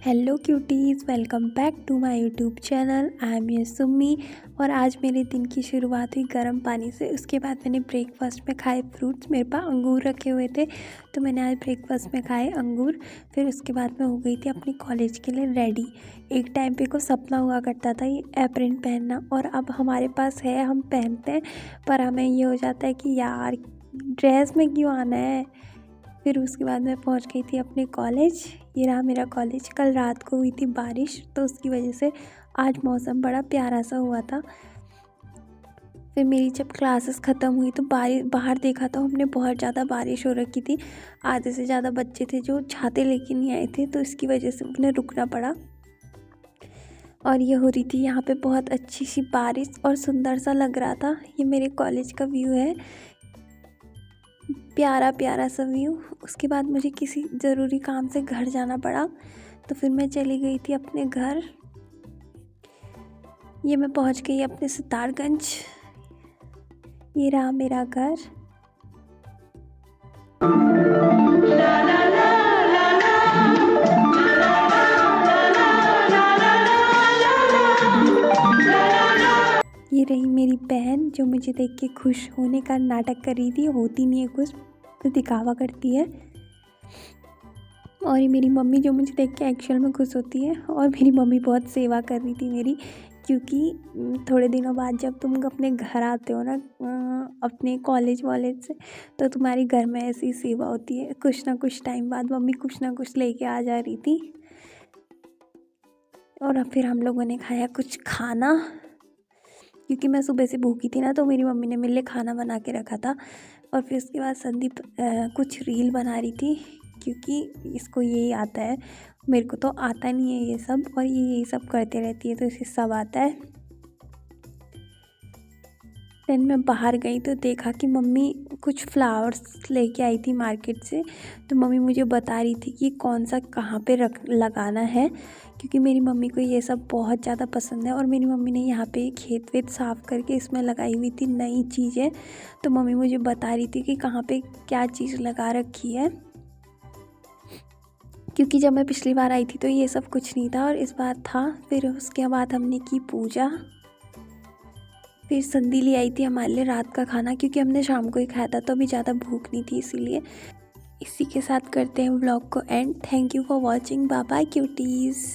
Hello cuties, welcome back to my YouTube channel. I am your Summi. और आज मेरे दिन की शुरुआत हुई गर्म पानी से। उसके बाद मैंने ब्रेकफास्ट में खाए फ्रूट्स। मेरे पास अंगूर रखे हुए थे तो मैंने आज ब्रेकफास्ट में खाए अंगूर। फिर उसके बाद मैं हो गई थी अपनी कॉलेज के लिए रेडी। एक टाइम पे को सपना हुआ करता था ये एप्रन पहनना, और अब हमारे पास है, हम पहनते हैं। पर हमें ये हो जाता है कि यार ड्रेस में क्यों आना है। फिर उसके बाद मैं पहुंच गई थी अपने कॉलेज। ये रहा मेरा कॉलेज। कल रात को हुई थी बारिश, तो उसकी वजह से आज मौसम बड़ा प्यारा सा हुआ था। फिर मेरी जब क्लासेस ख़त्म हुई तो बाहर देखा तो हमने बहुत ज़्यादा बारिश हो रखी थी। आधे से ज़्यादा बच्चे थे जो छाते लेके नहीं आए थे, तो इसकी वजह से उन्हें रुकना पड़ा। और ये हो रही थी यहाँ पे बहुत अच्छी सी बारिश और सुंदर सा लग रहा था। ये मेरे कॉलेज का व्यू है, प्यारा प्यारा सा व्यू। उसके बाद मुझे किसी ज़रूरी काम से घर जाना पड़ा, तो फिर मैं चली गई थी अपने घर। ये मैं पहुंच गई अपने सितारगंज। ये रहा मेरा घर। ये रही मेरी बहन जो मुझे देख के खुश होने का नाटक कर रही थी। होती नहीं है खुश, तो दिखावा करती है। और ये मेरी मम्मी जो मुझे देख के एक्चुअल में खुश होती है। और मेरी मम्मी बहुत सेवा कर रही थी मेरी, क्योंकि थोड़े दिनों बाद जब तुम अपने घर आते हो ना अपने कॉलेज वॉलेज से, तो तुम्हारे घर में ऐसी सेवा होती है। कुछ ना कुछ टाइम बाद मम्मी कुछ ना कुछ लेके आ जा रही थी। और अब फिर हम लोगों ने खाया कुछ खाना, क्योंकि मैं सुबह से भूखी थी ना, तो मेरी मम्मी ने मेरे लिए खाना बना के रखा था। और फिर उसके बाद संदीप कुछ रील बना रही थी, क्योंकि इसको यही आता है। मेरे को तो आता नहीं है ये सब, और ये यही सब करते रहती है, तो इसे सब आता है। देन मैं बाहर गई तो देखा कि मम्मी कुछ फ्लावर्स लेके आई थी मार्केट से। तो मम्मी मुझे बता रही थी कि कौन सा कहाँ पे लगाना है, क्योंकि मेरी मम्मी को ये सब बहुत ज़्यादा पसंद है। और मेरी मम्मी ने यहाँ पे खेत वेत साफ़ करके इसमें लगाई हुई थी नई चीज़ें। तो मम्मी मुझे बता रही थी कि कहाँ पे क्या चीज़ लगा रखी है, क्योंकि जब मैं पिछली बार आई थी तो ये सब कुछ नहीं था और इस बार था। फिर उसके बाद हमने की पूजा। फिर संधी ले आई थी हमारे लिए रात का खाना, क्योंकि हमने शाम को ही खाया था तो अभी ज़्यादा भूख नहीं थी, इसीलिए। इसी के साथ करते हैं व्लॉग को end. Thank you for watching. Bye bye cuties.